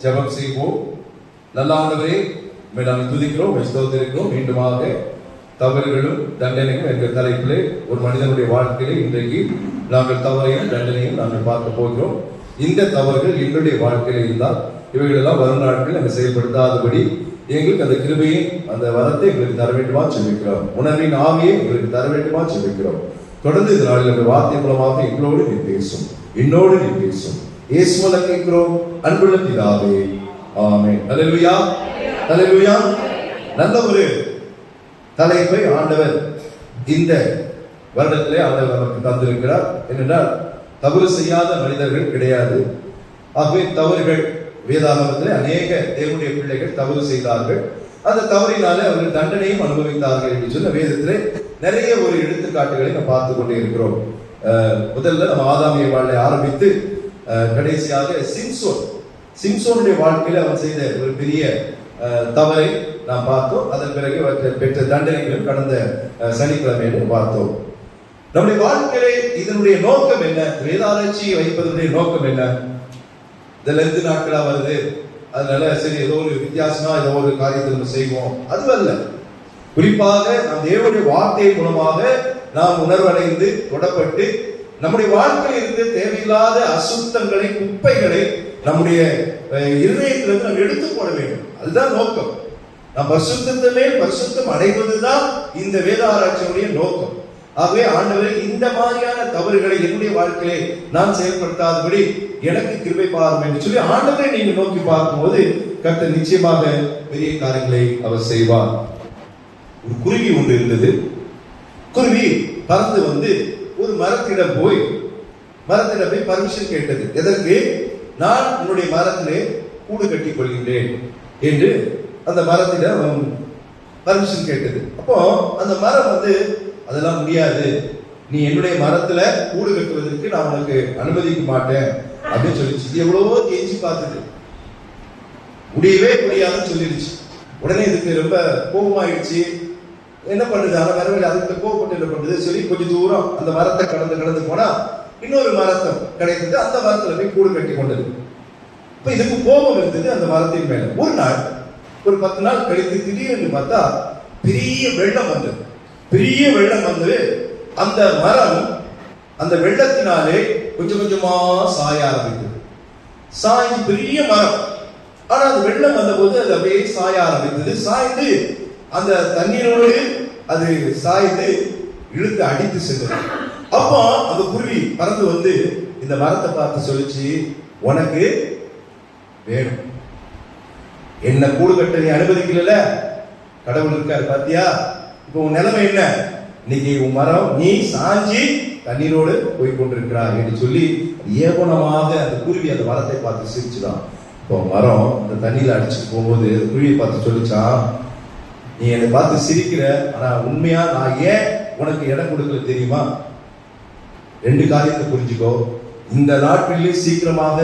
ஜெபம் செய்வோம். நல்ல ஆண்டவரே, நாங்கள் துதிக்கிறோம், ஸ்தோத்திரிக்கிறோம். மீண்டுமாக தவறுகளும் தண்டனையும் என்ற தலைப்பிலே ஒரு மனிதனுடைய வாழ்க்கையிலே இன்றைக்கு நாங்கள் தவறையும் தண்டனையும் நாங்கள் பார்க்க போகிறோம். இந்த தவறுகள் எங்களுடைய வாழ்க்கையில இருந்தால் இவைகளெல்லாம் வரும் நாட்களில் நாங்கள் செயல்படுத்தாதபடி எங்களுக்கு அந்த கிருபையை, அந்த வரத்தை எங்களுக்கு தர வேண்டுமா செபிக்கிறோம். உணர்வின் ஆவியை எங்களுக்கு தர வேண்டுமா செபிக்கிறோம். தொடர்ந்து இந்த நாளில் அந்த வார்த்தை மூலமாக எங்களோடு நீ பேசும், என்னோடு நீ பேசும். இயேசுவுல கேட்கிறோம், அன்புள்ள பிதாவே, ஆமென். அல்லேலூயா, அல்லேலூயா. நல்ல ஒரு தலைப்பை ஆண்டவர் இந்த வருடத்திலே ஆண்டவர் நமக்கு தந்திருக்கிறார். என்னென்றால், தவறு செய்யாத மனிதர்கள் கிடையாது. ஆகவே தவறுகள், வேதாகமத்திலே அநேக தேவனுடைய பிள்ளைகள் தவறு செய்தார்கள். அந்த தவறினாலே அவர்கள் தண்டனையும் அனுபவித்தார்கள் என்று சொன்ன வேதத்திலே நிறைய ஒரு எடுத்துக்காட்டுகளை நாம் பார்த்து கொண்டே இருக்கிறோம். முதல்ல நம்ம ஆதாமிய வாழ்வை ஆரம்பித்து கடைசியாக சிம்சோனுடைய வாழ்க்கையில அவன் செய்த ஒரு பெரிய தவறை நாம் பார்த்தோம். அதன் பிறகு பெற்ற தண்டனைகளும் கடந்த சனிக்கிழமையில பார்த்தோம். நம்முடைய வாழ்க்கையிலே இதனுடைய நோக்கம் என்ன? வேதாராய்ச்சியை வைப்பதனுடைய நோக்கம் என்ன? இந்த லெந்து நாட்களா வருது, அதனால சரி ஏதோ ஒரு வித்தியாசமா ஏதோ ஒரு காரியத்தை நம்ம செய்வோம், அதுவல்ல. குறிப்பாக நாம் தேவனுடைய வார்த்தை மூலமாக நாம் உணர்வடைந்து தொடப்பட்டு நம்முடைய வாழ்க்கையில் இருந்து தேவையில்லாத அசுத்தங்களை, குப்பைகளை நம்முடைய இருதயத்திலிருந்து நாம் எடுத்து போட வேண்டும். அதுதான் நோக்கம். நாம் பரிசுத்தத்தை மேல் பரிசுத்தம் அடைவதுதான் இந்த வேத ஆராய்ச்சியுடைய நோக்கம். ஆகவே ஆண்டவரே, இந்த மாதிரியான தவறுகளை என்னுடைய வாழ்க்கையை நான் செயல்படுத்தாதபடி எனக்கு கிருபை பாரும் என்று சொல்லி ஆண்டவரை நீங்க நோக்கி பார்க்கும்போது கர்த்தர் நிச்சயமாக பெரிய காரியங்களை அவர் செய்வார். ஒரு குருவி ஒன்று இருந்தது. குருவி பறந்து வந்து ஒரு மரத்திடம் போய் பர்மிஷன் கேட்டது. எதற்கு? நான் உன்னுடைய மரத்திலே கூடு கட்டிக் கொள்கின்றேன் என்று அந்த மரத்திடம் பர்மிஷன் கேட்டது. அப்போ அந்த மரம் வந்து, அதெல்லாம் முடியாது, நீ என்னுடைய மரத்துல கூடு கட்டுவதற்கு நான் உனக்கு அனுமதிக்க மாட்டேன் அப்படின்னு சொல்லிச்சு. எவ்வளவோ கெஞ்சி பார்த்தது, முடியவே முடியாதுன்னு சொல்லிடுச்சு. உடனே இதுக்கு ரொம்ப கோபமாயிடுச்சு. என்ன பண்ணுது? அந்த மரம் அதுக்கு கோபப்பட்டு என்ன பண்ணுது சொல்லி கொஞ்சம் தூரம் அந்த மரத்தை கடந்து போனா இன்னொரு மரத்தம் கிடைத்தது. அந்த மரத்துல போய் கூடு கட்டி கொண்டது. இப்ப இதுக்கு கோபம் இருந்தது அந்த மரத்தின் மேல. ஒரு நாள், ஒரு 10 நாள் கழித்து திடீர்னு பார்த்தா பெரிய வெள்ளம் வந்தது. பெரிய வெள்ளம் வந்து அந்த மரம் அந்த வெள்ளத்தினாலே கொஞ்சம் கொஞ்சமா சாய ஆரம்பித்தது. சாய்ந்து பெரிய மரம். ஆனா அந்த வெள்ளம் வந்த போது அது அப்படியே சாய ஆரம்பித்தது. சாய்ந்து அந்த தண்ணீரோடு அது சாய்ந்து இழுத்து அடித்து சென்றது. அப்போ அந்த குருவி பறந்து வந்து இந்த மரத்தை பார்த்து சொல்லிச்சு, உனக்கு வேணும், என்ன கூடு கட்ட நீ அனுமதிக்கல, கடவுள் இருக்காரு பாத்தியா, இப்போ உன் நிலைமை என்ன? இன்னைக்கு உன் மரம் நீ சாஞ்சி தண்ணீரோடு போய் கொண்டிருக்கிறார் என்று சொல்லி ஏவனமாக அந்த குருவி அந்த மரத்தை பார்த்து சிரிச்சுதான். இப்போ மரம் அந்த தண்ணியில அடிச்சுட்டு போகும்போது குருவியை பார்த்து சொல்லிச்சான், நீ என்னை பார்த்து சிரிக்கிற, ஆனா உண்மையா நான் ஏன் உனக்கு இடம் கொடுக்கல தெரியுமா? 2 காரியத்தை புரிஞ்சுக்கோ. இந்த நாட்களிலே சீக்கிரமாக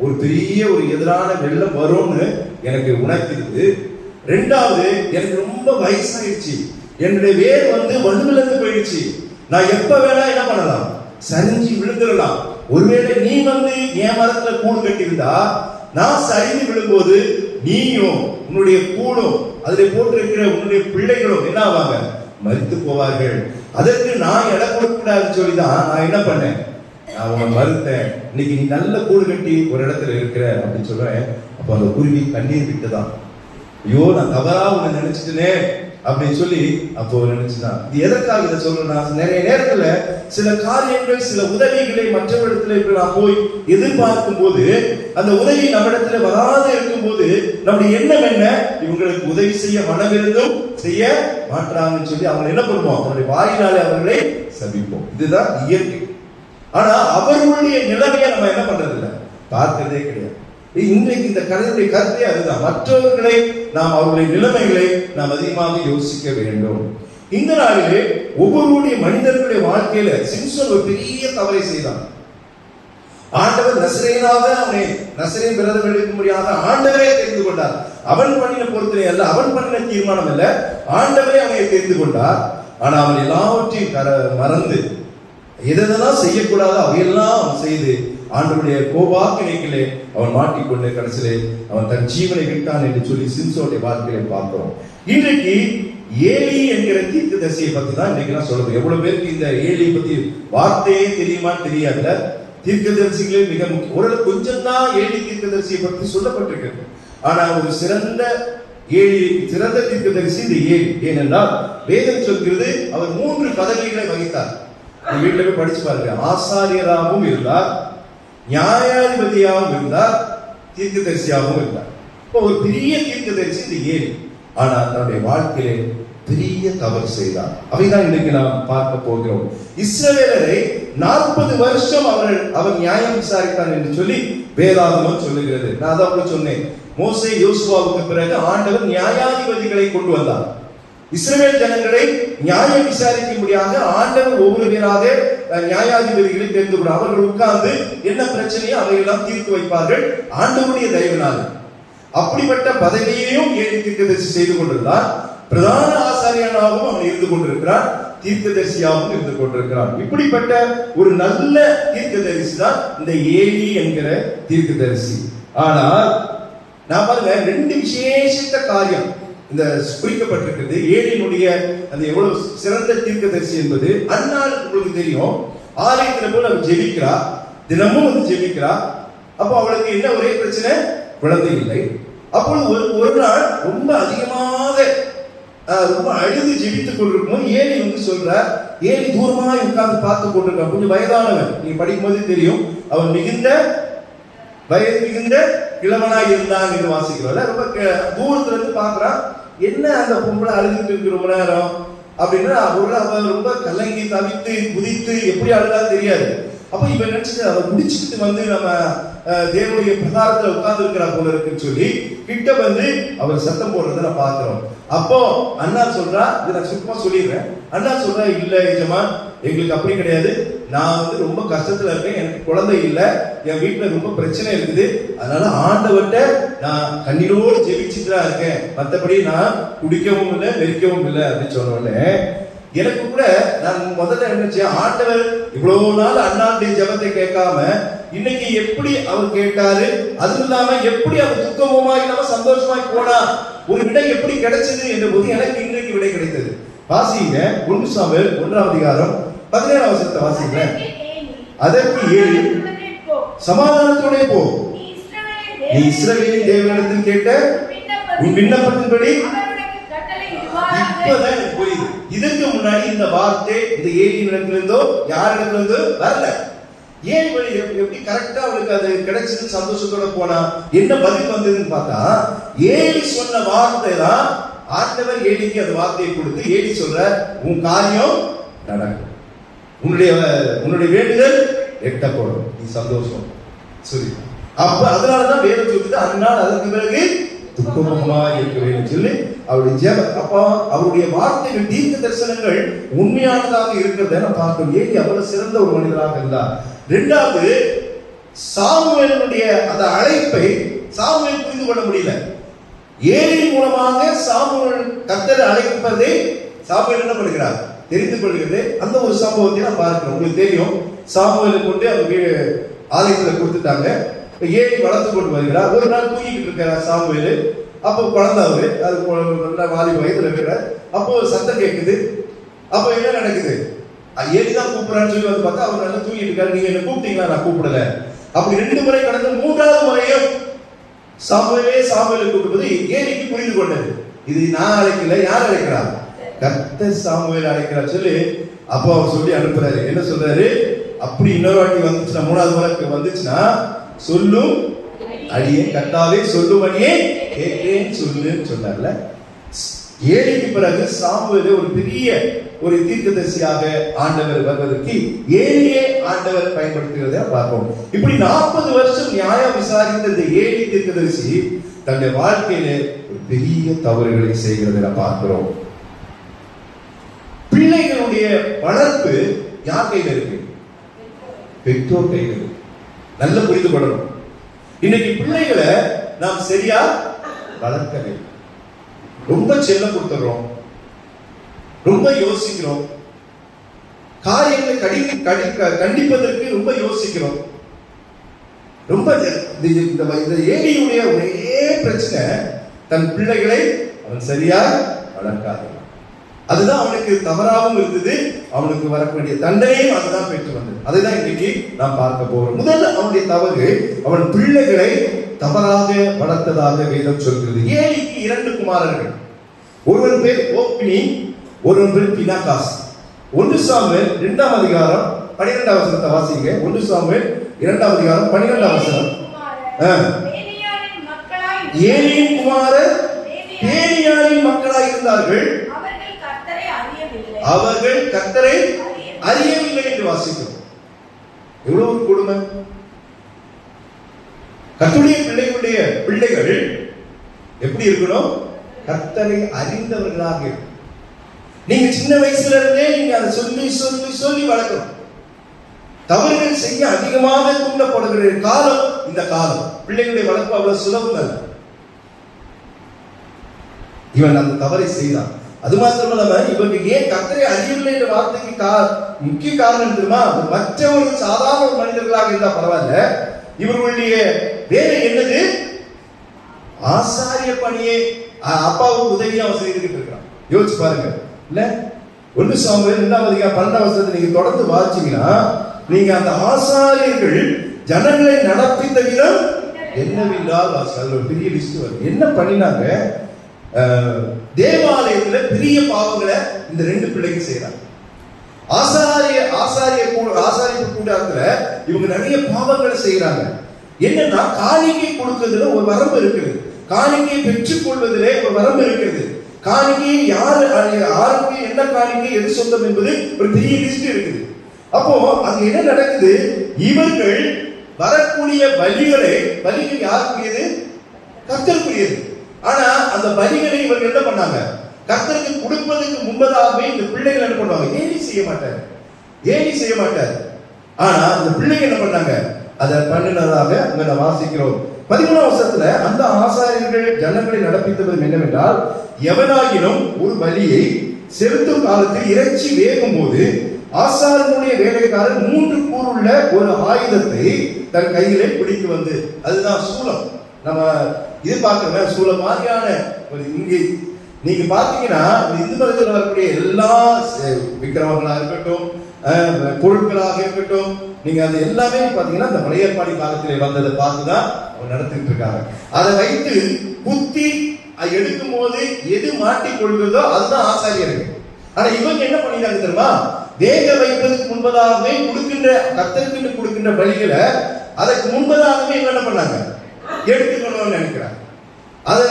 ஒரு பெரிய ஒரு எதிரான வெள்ளம் வரும்னு எனக்கு உணர்த்திருக்கு. 2வது, எனக்கு ரொம்ப வயசாயிடுச்சு, என்னுடைய வேர் வந்து வலுவிழந்து போயிடுச்சு. நான் எப்ப வேணா என்ன பண்ணலாம்? சரிஞ்சு விழுந்துடலாம். ஒருவேளை நீ வந்து என் மரத்துல கூடு கட்டியிருந்தா நான் சரிந்து விழும்போது நீயும் உன்னுடைய கூடும் அதிலே போட்டிருக்கிற உன்னுடைய பிள்ளைகளும் என்ன ஆவாங்க? மரித்து போவார்கள். அதற்கு நான் இடம் கொடுக்க கூடாதுன்னு சொல்லிதான் நான் என்ன பண்ணேன்? நான் உன்னை மறுத்தேன். இன்னைக்கு நீ நல்ல கூடு கட்டி ஒரு இடத்துல இருக்கிற அப்படின்னு சொல்றேன். அப்போ அந்த குருவி கண்ணீர் விட்டுதான். ஐயோ, நான் தவறா உன்னை நினைச்சிட்டேனே அப்படின்னு சொல்லி அப்போ நினைச்சுதான். இது எதற்காக இதை சொல்றேன்னா, நிறைய நேரத்துல சில காரியங்கள், சில உதவிகளை மற்றவரிடத்துல நான் போய் எதிர்பார்க்கும் போது அந்த உதவி நம்மிடத்துல வராத இருக்கும் போது நம்முடைய எண்ணம் என்ன? இவங்களுக்கு உதவி செய்ய மனமிருந்தும் செய்ய மாட்டாங்கன்னு சொல்லி அவங்க என்ன பண்ணுவோம்? அவருடைய வாயினாலே அவர்களை சபிப்போம். இதுதான் இயற்கை. ஆனா அவர்களுடைய நிலைமையை நம்ம என்ன பண்றது இல்லை, பார்க்கிறதே கிடையாது. இன்றைக்கு இந்த கதையுடைய கருத்தை அதுதான். மற்றவர்களை நாம், அவருடைய நிலைமைகளை நாம் அதிகமாக யோசிக்க வேண்டும். இந்த நாளிலே ஒவ்வொருடைய மனிதர்களுடைய வாழ்க்கையில சிம்சோன் ஒரு பெரிய தவறை செய்தான். ஆண்டவர் நசரேயனாக அவனை நசரேயன் விரதம் எடுக்கும்படியாக ஆண்டவரே தெரிந்து கொண்டார். அவன் பண்ணின பொறுத்தனை அல்ல, அவன் பண்ணின தீர்மானம் அல்ல, ஆண்டவரே அவனை தெரிந்து கொண்டார். ஆனா அவன் எல்லாவற்றையும் மறந்து எதெல்லாம் செய்யக்கூடாதோ அவையெல்லாம் அவன் செய்து ஆண்டவருடைய கோபாக்கினைகளே அவன் மாட்டிக்கொண்டு கடைசியிலே அவன் தன் ஜீவனை விட்டான் என்று சொல்லி சிம்சோனுடைய வாழ்க்கையை பார்க்கிறோம். இன்றைக்கு ஏலி என்கிற தீர்க்கதரிசியை பத்தி தான் இன்னைக்கு நான் சொல்றது. எவ்வளவு பேருக்கு இந்த ஏலியை பத்தி வார்த்தையே தெரியுமான்னு தெரியாதுல. தீர்க்கதரிசிகளே மிக முக்கியம். ஓரளவு கொஞ்சம் தான் ஏலி தீர்க்கதரிசியை பற்றி சொல்லப்பட்டிருக்கிறது. ஆனா ஒரு சிறந்த தீர்க்கதரிசி இந்த ஏலி. ஏனென்றால் வேதம் சொல்கிறது அவர் 3 பதவிகளை வகித்தார். வீட்டுல போய் படிச்சு பாருங்க. ஆசாரியராகவும் இருந்தார், நியாயாதிபதியாகவும் இருந்தார், தீர்க்கதரிசியாகவும் இருந்தார். இப்போ ஒரு பெரிய தீர்க்கதரிசி இந்த ஏலி. ஆனா தன்னுடைய வாழ்க்கையிலே பெரிய தவறு செய்தார். அவைதான் இன்னைக்கு நாம் பார்க்க போகிறோம். இஸ்ரவேலரை 40 வருஷம் அவர் நியாயம் விசாரித்தார் என்று சொல்லி வேதாகமம் சொல்லுகிறது. நான் அதான் சொன்னேன். மோசே யோசுவாவுக்கு பிறகு ஆண்டவர் நியாயாதிபதிகளை கொண்டு வந்தார். இஸ்ரவேல் ஜனங்களை நியாயம் விசாரிக்கும்படியாக ஆண்டவர் ஒவ்வொரு பேராக நியாயாதிபதிகளை தெரிந்து கொண்டார். அவர்கள் உட்கார்ந்து என்ன பிரச்சனையோ அவையெல்லாம் தீர்த்து வைப்பார்கள் ஆண்டவருடைய தயவினால். அப்படிப்பட்ட பதவியையும் ஏலி தீர்க்கதரிசி செய்து கொண்டிருந்தார். பிரதான ஆசாரியனாகவும் அவன் இருந்து கொண்டிருக்கிறான், தீர்க்கதரிசியாகவும் இருந்து கொண்டிருக்கிறான். இப்படிப்பட்ட ஒரு நல்ல தீர்க்கதரிசி தான் இந்த ஏலி என்கிற தீர்க்கதரிசி. ஆனால் நான் பாருங்க 2 விசேஷித்த காரியம் இந்த குறிக்கப்பட்டிருக்கிறது. ஏலியினுடைய அந்த எவ்வளவு சிறந்த தீர்க்கதரிசி என்பது அந்நாள் உங்களுக்கு தெரியும். ஆலயத்தில் போல அவர் ஜெபிக்கிறா, தினமும் வந்து ஜெபிக்கிறா. அப்போ அவளுக்கு என்ன ஒரே பிரச்சனை, குழந்தை இல்லை. அப்பொழுது ஒரு நாள் ரொம்ப அதிகமாக ரொம்ப அழுது ஜெபித்துக் கொண்டிருக்கும். ஏலி வந்து சொல்ற, ஏலி தூரமா உட்கார்ந்து பார்த்து கொண்டிருக்கான். கொஞ்சம் வயதானவன், நீங்க படிக்கும் போது தெரியும். அவன் வயது மிகுந்த கிழவனாய் இருந்தான் என்று வாசிக்கிறோம்ல. ரொம்ப தூரத்துல இருந்து பாக்குறான். என்ன அந்த பொம்பளை அழுதுட்டு இருக்கு ரொம்ப நேரம் அப்படின்னா, அவன் ரொம்ப கலங்கி தவித்து குதித்து எப்படி அழுதான்னு தெரியாது. அப்ப இவன் நினைச்சிட்டு அவன் முடிச்சுட்டு வந்து நம்ம தேவனுடைய பிரகாரத்துல உட்கார்ந்து இருக்கிறா போல இருக்குன்னு சொல்லி கிட்ட வந்து அவர் சத்தம் போடுறத நான் பாக்குறோம். அப்போ அண்ணா சொல்றா, இதை நான் சுத்தமா சொல்லிடுறேன். அண்ணா சொல்றா, இல்ல எஜமா, எங்களுக்கு அப்படி கிடையாது. நான் வந்து ரொம்ப கஷ்டத்துல இருக்கேன், எனக்கு குழந்தை இல்லை, என் வீட்டுல ரொம்ப பிரச்சனை இருக்குது, அதனால ஆண்டவர்கிட்ட நான் கண்ணீரோடு ஜெபிச்சுட்டு தான் இருக்கேன், மற்றபடி நான் குடிக்கவும் இல்லை வெறிக்கவும் இல்லை அப்படின்னு சொன்ன உடனே எனக்கு கூட நான் முதல்ல நினைச்சேன், ஆண்டவர் இவ்வளவு நாள் அண்ணாவுடைய ஜெபத்தை கேட்காம இன்னைக்கு எப்படி அவர் கேட்டாரு, அதுவும் இல்லாம எப்படி அவர் துக்கமுமா இல்லாம சந்தோஷமாய் போனா ஒரு விடை எப்படி கிடைச்சது என்ற போது எனக்கு இன்றைக்கு விடை கிடைத்தது. வாசிங்க 1 சாமுவேல் 1ஆம் அதிகாரம் 17ஆம் வசனத்தை வாசிங்க. அதற்கு ஏலி, சமாதானத்தோட போ, நீ இஸ்ரவேலின் தேவனிடத்தில் கேட்ட உன் விண்ணப்பத்தின்படி. இப்பதான் எனக்கு புரியுது. இதற்கு முன்னாடி இந்த வார்த்தை இந்த ஏலியின் இடத்திலிருந்தோ யார் இடத்திலிருந்தோ வரல. ஏன் எப்படி கரெக்டா அவளுக்கு அது கிடைச்சது, சந்தோஷத்தோட போனா என்ன பதில் வந்ததுன்னு பார்த்தா, ஏலி சொன்ன வார்த்தை தான் ஆண்டவர் ஏலிக்கு அந்த வார்த்தையை கொடுத்து ஏலி சொல்ற, உன் காரியம் நடக்கும், உன்னுடைய வேண்டுதல் எட்டப்படும், நீ சந்தோஷம் சரி. அப்ப அதனாலதான் வேதம் சொல்லுது, அந்நாள் அதற்கு பிறகு துக்கமுகமா இருக்க வேண்டும் சொல்லி அவருடைய ஜெபம். அப்ப அவருடைய வார்த்தைகள் தீர்க்க தரிசனங்கள் உண்மையானதாக இருக்கிறத நான் பார்க்கணும். ஏலி அவ்வளவு சிறந்த ஒரு மனிதராக இருந்தார். 2வது, சாமுவேலுடைய அந்த அழைப்பை சாமுவேல் புரிந்து கொள்ள முடியல. ஏலி மூலமாக சாமுவேல் கர்த்தரை அழைப்பதை சாமுவேல் என்ன பண்ணுகிறார், தெரிந்து கொள்கிறது. அந்த ஒரு சம்பவத்தை நான் பார்க்கிறோம். உங்களுக்கு தெரியும், சாமுவேலை கொண்டு அவங்க ஆலயத்துல கொடுத்துட்டாங்க. ஏலி வளர்த்து கொண்டு வருகிறார். ஒரு நாள் தூங்கிட்டு இருக்கிறார் சாமுவேல். அப்போ குழந்தை அவரு, அது வாலி வயதுல இருக்கிறார். அப்போ சத்தம் கேட்குது. அப்போ என்ன நடக்குது, ஏலிதான் கூப்பிடுறான்னு சொல்லி வந்து பார்த்தா அவர் நல்லா தூங்கிட்டு இருக்காரு. நீங்க என்ன கூப்பிட்டீங்களா? நான் கூப்பிடல. அப்படி 2 முறை கடந்து 3வது முறையும் சாமுவேலை கூப்பிடுவது ஏலிக்கு புரிந்து கொண்டது. இது நான் அழைக்கல, யார் அழைக்கிறார்? கர்த்தர் சாமுவேல் அழைக்கிறார் சொல்லி அப்போ அவர் சொல்லி அனுப்புறாரு. என்ன சொல்றாரு, அப்படி இன்னொரு வாட்டி வந்துச்சுன்னா, 3வது முறை வந்துச்சுன்னா, சொல்லும் அடியே கர்த்தாவே சொல்லும் அடியே கேட்கிறேன் சொல்லுன்னு சொன்னார்ல. ஏலிக்கு பிறகு சாமுவேலை ஒரு பெரிய ஒரு தீர்க்கதரிசியாக ஆண்டவர் வருவதற்கு ஏலியே ஆண்டவர் பயன்படுத்துகிறத பார்ப்போம். இப்படி 40 வருஷம் நியாயம் விசாரித்த இந்த ஏலி தீர்க்கதரிசி தன்னுடைய வாழ்க்கையில ஒரு பெரிய தவறுகளை செய்கிறத பார்க்கிறோம். பிள்ளைகளுடைய வளர்ப்பு யார் கையில இருக்கு? பெற்றோர் கையில் இருக்கு. நல்ல புரிந்து கொள்ளணும். இன்னைக்கு பிள்ளைகளை நாம் சரியா வளர்க்கவே, ரொம்ப செல்லம் கொடுத்துறோம், ரொம்ப யோசிக்கிறோம், காரியங்களை கண்டிப்பதற்கு ரொம்ப யோசிக்கிறோம். ரொம்ப இந்த ஏலியுடைய ஒரே பிரச்சனை, தன் பிள்ளைகளை அவன் சரியா வளர்க்காது. அதுதான் அவனுக்கு தவறாகவும் இருந்தது, அவனுக்கு வரக்கூடிய தண்டனையும் அதுதான் பெற்று வந்தது. அதுதான் இன்னைக்கு நாம் பார்க்க போகிறோம். முதல்ல அவனுடைய தவறு, அவன் பிள்ளைகளை தவறாக வளர்த்ததாக வேதம் சொல்கிறது. ஏலிக்கு 2 குமாரர்கள், ஒருவன் பேர் ஓப்னி, ஒருவன் பேர் பினாகாஸ். 1 சாமுவேல் 2ஆம் அதிகாரம் 12ஆம் வசனத்தை வாசிங்க. 1 சாமுவேல் 2ஆம் அதிகாரம் 12ஆம் வசனம். ஏலியின் குமாரர் பேனியாளின் மக்களாய் இருந்தார்கள், அவர்கள் கர்த்தரை அறியவில்லை என்று வாசிக்கிறோம். எவ்வளவு ஒரு கொடுமை! கர்த்தருடைய பிள்ளைகள் எப்படி இருக்கணும்? கர்த்தரை அறிந்தவர்களாக இருக்கணும். நீங்க சின்ன வயசுல இருந்தே நீங்க அதை சொல்லி சொல்லி சொல்லி வளர்க்கணும். தவறுகள் செய்ய அதிகமாக தூண்டப்படுகிற காலம் இந்த காலம். பிள்ளைகளுடைய வளர்ப்பு அவ்வளவு சுலபம் அல்ல. இவன் அந்த தவறை செய்தான். அது மாத்திரமல்ல, இவருக்கு ஏன் கர்த்தரை அறியவில்லை என்ற வார்த்தைக்கு முக்கிய காரணம் தெரியுமா? மற்ற ஒரு சாதாரண ஒரு மனிதர்களாக இருந்தா பரவாயில்ல, இவர்களுடைய வேலை என்னது? ஆசாரிய பணியை அப்பாவுக்கு உதவியா அவன் செய்துகிட்டு இருக்கிறான். யோசிச்சு பாருங்க. இல்ல 1 சாமுவேல் 2ஆம் அதிகாரம் 12ஆம் வசனத்தை நீங்க தொடர்ந்து வாசிச்சீங்கன்னா, நீங்க அந்த ஆசாரியர்கள் ஜனங்களை நடப்பித்த விதம் என்னவென்றால் ஒரு பெரிய லிஸ்ட் வரும். என்ன பண்ணினாங்க? தேவாலயத்துல பெரிய பாவங்களை இந்த 2 பிள்ளைங்க செய்யறாங்க. ஆசாரிய கூட்டத்துல இவங்க நிறைய பாவங்களை செய்யறாங்க. என்னன்னா, காணிக்கை கொடுக்கிறதுல ஒரு வரம்பு இருக்குது, காணிக்கையை பெற்றுக் கொள்வதிலே ஒரு வரம்பு இருக்கிறது. காணிக்கையை யாருக்கு என்ன காணிக்கை எது சொந்தம் என்பது ஒரு பெரிய லிஸ்ட் இருக்குது. அப்போ அங்க என்ன நடக்குது? இவர்கள் வரக்கூடிய பலிகள் யாருக்குரியது? கர்த்தருக்குரியது. ஆனா அந்த பலிகளை இவர்கள் என்ன பண்ணாங்க? கர்த்தருக்கு கொடுப்பதற்கு முன்பதாகவே இந்த பிள்ளைகள் என்ன பண்ணுவாங்க? ஏலி செய்ய மாட்டார். ஆனா இந்த பிள்ளைகள் என்ன பண்ணாங்க? அதை பண்ணினதாக அங்க வாசிக்கிறோம். 13ஆம் வசனத்துல, அந்த ஆசாரியர்கள் ஜனங்களை நடப்பித்தது என்னவென்றால், எவனாயினும் ஒரு பலியை செலுத்தும் காலத்தில் இறைச்சி வேகும் போது ஆசாரியனுடைய வேலைக்காரர் 3 கூறுள்ள ஒரு ஆயுதத்தை தன் கையிலே பிடித்து வந்து, அதுதான் சூலம். நம்ம இது பார்க்கிறோம், சூலம் மாதிரியான ஒரு, இங்க நீங்க பாத்தீங்கன்னா இந்து மதத்தில் வரக்கூடிய எல்லா விக்கிரமங்களாக இருக்கட்டும், பொருட்களாக இருக்கட்டும், நீங்க அது எல்லாமே பாத்தீங்கன்னா அந்த பழைய ஏற்பாடு காலத்திலே வந்ததை பார்த்துதான் அவர் நடத்திட்டு இருக்காங்க. அதை வைத்து குத்தி எடுக்கும் போது எது மாட்டிக் கொள்கிறதோ அதுதான் ஆசாரியர்கள். ஆனா இவங்க என்ன பண்ணிட்டாங்க தெரியுமா? வேக வைப்பதற்கு முன்பதாகவே கர்த்தருக்கு கொடுக்கின்ற பலிகளை அதற்கு முன்பதாகவே என்ன பண்ணாங்க? எடுத்துக்கணும்னு நினைக்கிறாங்க. அதை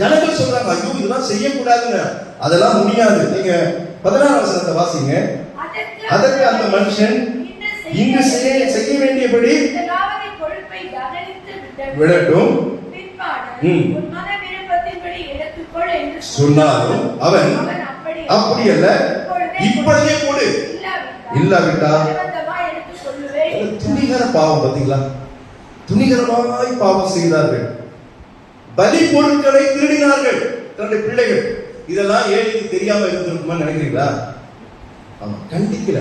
ஜனங்கள் சொல்றாங்க, ஐயோ இதெல்லாம் செய்யக்கூடாதுன்னு. அதெல்லாம் முடியாது. நீங்க 16ஆம் வசனத்தை வாசிங்க. அதற்கு அந்த மனுஷன் இங்கு செய்ய வேண்டியபடி விடட்டும் சொன்னாலும் அவன் அப்படி அல்ல, இப்படியே கொடு, இல்லாவிட்டா துணிகர பாவம். பார்த்தீங்களா? துணிகரமாய் பாவம் செய்தார்கள். பலி பொருட்களை திருடினார்கள் தன்னுடைய பிள்ளைகள். இதெல்லாம் ஏலிக்கு தெரியாம இருந்திருக்குமா நினைக்கிறீங்களா? அவன் கண்டிக்கல,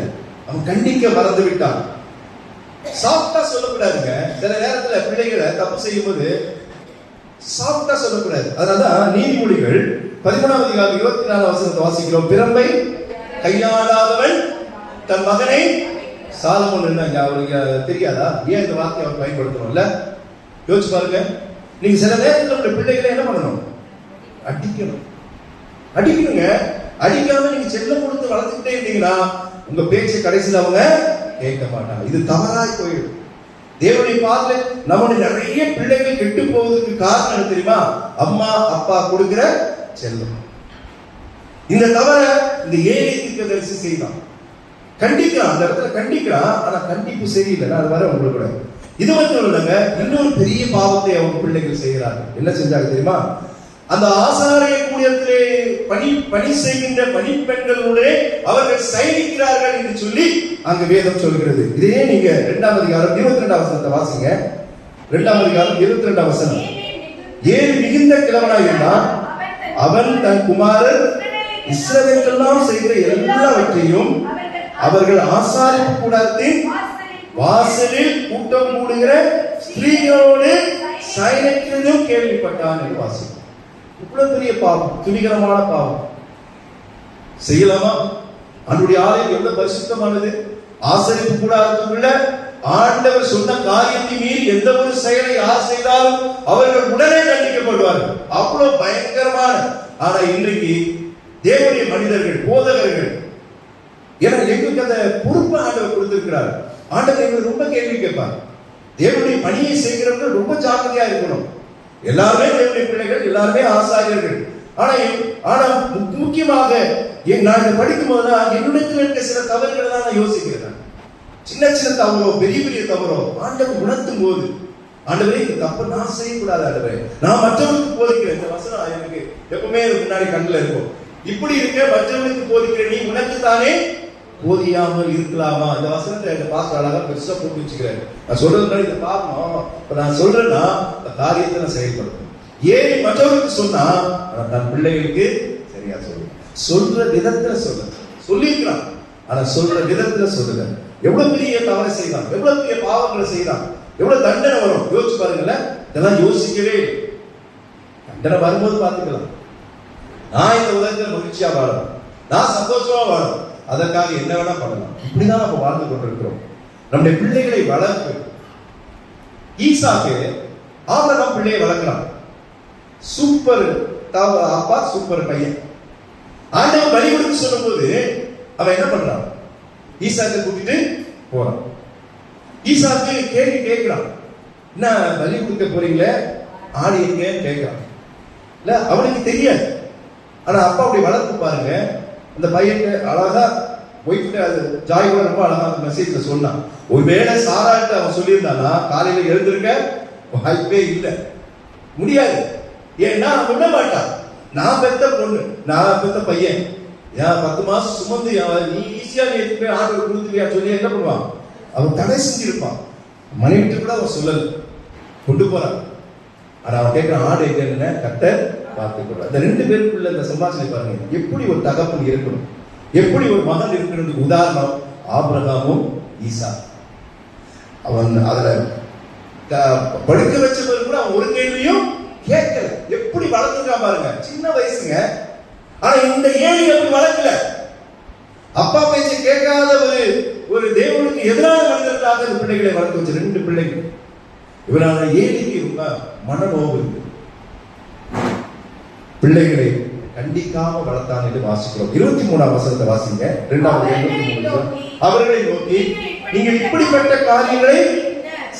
அவன் கண்டிக்க மறந்து விட்டான். சாஃப்டா சொல்லக்கூடாதுங்க. சில நேரத்துல பிள்ளைகளை தப்பு செய்யும் போது சாஃப்டா சொல்லக்கூடாது. அதனாலதான் நீதிமொழிகள் 13ஆம் அதிகாரம் 24ஆம் வசனத்தை வாசிக்கிறோம். பிரம்பை கையாளாதவன் தன் மகனை சாலமோன் என்ன அவருக்கு தெரியாதா? ஏன் இந்த வார்த்தையை அவர் பயன்படுத்தணும்ல? யோசிச்சு பாருங்க. நீங்க சில நேரத்தில் உங்க பிள்ளைகளை என்ன பண்ணணும்? அடிக்கணுங்க. அடிக்காம நீங்க செல்லம் கொடுத்து வளர்த்துக்கிட்டே இருந்தீங்கன்னா உங்க பேச்சை கடைசியில் அவங்க கேட்க மாட்டாங்க. இது தவறாய் போயிடும். தேவனை பார்த்து நம்முடைய நிறைய பிள்ளைகள் கெட்டு போவதற்கு காரணம் என்ன தெரியுமா? அம்மா அப்பா கொடுக்கிற செல்லம். இந்த தவற இந்த ஏழை தீர்க்கதரிசி செய்தான். கண்டிக்கிறான், அந்த இடத்துல கண்டிக்கிறான். ஆனா கண்டிப்பு சரியில்லை. அது வர உங்களுக்கு கூட இது மட்டும் இல்லைங்க, இன்னொரு பெரிய பாவத்தை அவங்க பிள்ளைகள் செய்கிறார்கள். என்ன செஞ்சாங்க தெரியுமா? அந்த ஆசாரிய கூடத்திலே பணி செய்கின்ற பணிப்பெண்களுடைய அவர்கள் சயனிக்கிறார்கள் என்று சொல்லி அங்க வேதம் சொல்கிறது. இதே நீங்க 2ஆம் அதிகாரம் 22ஆம் வசனத்தை வாசிங்க. 2ஆம் அதிகாரம் 22ஆம் வசனம். ஏழு மிகுந்த கிழவனாய் இருந்தான். அவன் தன் குமாரர் இஸ்ரவேலுக்கெல்லாம் செய்த எல்லாவற்றையும் அவர்கள் ஆசாரிய கூடத்தின் வாசலில் கூட்டம் கூடுகிற ஸ்திரீகளோடு சயனிக்கிறதும் கேள்விப்பட்டான் என்று வாசிக்கும். இவ்வளவு பெரிய பாவம், துணிகரமான பாவம் செய்யலாமா? அவருடைய ஆலயம் எவ்வளவு பரிசுத்தமானது. ஆசரிப்பு கூடாரத்துக்குள்ள ஆண்டவர் சொன்ன காரியத்தை மீறி எந்த ஒரு செயலை யார் செய்தாலும் அவர்கள் உடனே கண்டிக்கப்படுவார்கள். அவ்வளவு பயங்கரமான. ஆனா இன்றைக்கு தேவனுடைய மனிதர்கள், போதகர்கள், ஏன்னா எங்களுக்கு அந்த பொறுப்பை ஆண்டவர் கொடுத்திருக்கிறார். ஆண்டவர் எங்களுக்கு ரொம்ப கேள்வி கேட்பார். தேவனுடைய பணியை செய்கிறவர்கள் ரொம்ப ஜாக்கிரதையா இருக்கணும். எல்லாருமே தேவனுடைய பிள்ளைகள், எல்லாருமே ஆசாரியர்கள். ஆனா முக்கியமாக நான் இதை படிக்கும் போது என்னிடத்தில் இருக்க சில தவறுகளை தான் நான் யோசிக்கிறேன். சின்ன சின்ன தவறோ பெரிய பெரிய தவறோ ஆண்டவர் உணர்த்தும் போது, ஆண்டவரே இந்த தப்பு நான் செய்யக்கூடாது, ஆண்டவரே நான் மற்றவர்களுக்கு போதிக்கிறேன். இந்த வசனம் எனக்கு எப்பவுமே முன்னாடி கண்ணில் இருக்கும். இப்படி இருக்க மற்றவர்களுக்கு போதிக்கிற நீ உனக்கு தானே போதியாமல் இருக்கலாமா? இந்த வசனத்தை எங்க பாஸ்டர் அழகா பெருசா போட்டு வச்சுக்கிறாரு. நான் சொல்றது முன்னாடி இதை பார்க்கணும். இப்ப நான் சொல்றேன்னா அந்த காரியத்தை நான் செயல்படுத்தணும். ஏறி மற்றவர்களுக்கு சொன்னா தன் பிள்ளைகளுக்கு சரியா சொல்ற விதத்துல சொல்லிருக்கிறான். ஆனா சொல்ற விதத்துல சொல்லுங்க. எவ்வளவு பெரிய தவறை செய்யலாம், எவ்வளவு பெரிய பாவங்களை செய்யலாம், எவ்வளவு தண்டனை வரும் யோசிச்சு பாருங்களேன். இதெல்லாம் யோசிக்கவே இல்லை. தண்டனை வரும்போது பார்த்துக்கலாம். நான் இந்த உலகத்துல மகிழ்ச்சியா வாழணும், நான் சந்தோஷமா வாழணும், அதற்காக என்ன வேணா பண்ணலாம். இப்படிதான் நம்ம வாழ்ந்து கொண்டிருக்கிறோம். நம்முடைய பிள்ளைகளை வளர்ப்பு. ஈசாக்கு ஆபிரகாம் பிள்ளையை வளர்க்கிறான். சூப்பர் அப்பா, சூப்பர் பையன். ஆண்டவன் பலி கொடுக்க சொல்லும் போது அவன் என்ன பண்றான்? ஈசாக்கை கூட்டிட்டு போறான். ஈசாக்கு கேள்வி கேட்கிறான், என்ன பலி கொடுக்க போறீங்களே, ஆடு எங்கன்னு கேட்கிறான். இல்ல அவனுக்கு தெரியாது. ஆனா அப்பா அப்படி வளர்த்து பாருங்க. அந்த பையன் அழகா ஒய்ஃப்ட அது ஜாய் கூட ரொம்ப அழகா அந்த மெசேஜ்ல சொன்னான். ஒருவேளை சாராட்டு அவன் சொல்லியிருந்தானா காலையில எழுந்திருக்க வாய்ப்பே இல்லை, முடியாது. ஏன்னா விட மாட்டான். நான் பெத்த பொண்ணு, நான் பெத்த பையன், ஏன் 10 மாசம் சுமந்து நீ ஈஸியா நீ எடுத்து போய் ஆர்டர் கொடுத்துருவியா சொல்லி என்ன பண்ணுவான்? அவன் தடை செஞ்சிருப்பான். மனைவிட்டு கூட அவன் சொல்லல, கொண்டு போறான். ஆனா அவன் கேட்கிறான், ஆடு எங்க கட்ட பார்த்துக்கூடாது. இந்த 2 பேருக்குள்ள இந்த சம்பாஷணை பாருங்க. எப்படி ஒரு தகப்பன் இருக்கணும், எப்படி ஒரு மகன் இருக்கணும். உதாரணம் ஆபிரகாமும் ஈசா. அவன் அதுல படுக்க வச்சவர் கூட அவன் ஒரு கேள்வியும் கேட்கல. எப்படி வளர்த்துருக்கா பாருங்க, சின்ன வயசுங்க. ஆனா இந்த ஏழி எப்படி வளர்க்கல. அப்பா பேச்சை கேட்காத ஒரு தேவனுக்கு எதிரான மனிதர்களாக இந்த பிள்ளைகளை வளர்த்து வச்ச 2 பிள்ளைகள். இவரான ஏழிக்கு ரொம்ப மனநோவு இருக்கு. பிள்ளைகளை கண்டிக்காம வளர்த்தான் என்று வாசிக்கிறோம். 23ஆம் வசனத்தை வாசிங்க. 2வது அவர்களை நோக்கி நீங்கள் இப்படிப்பட்ட காரியங்களை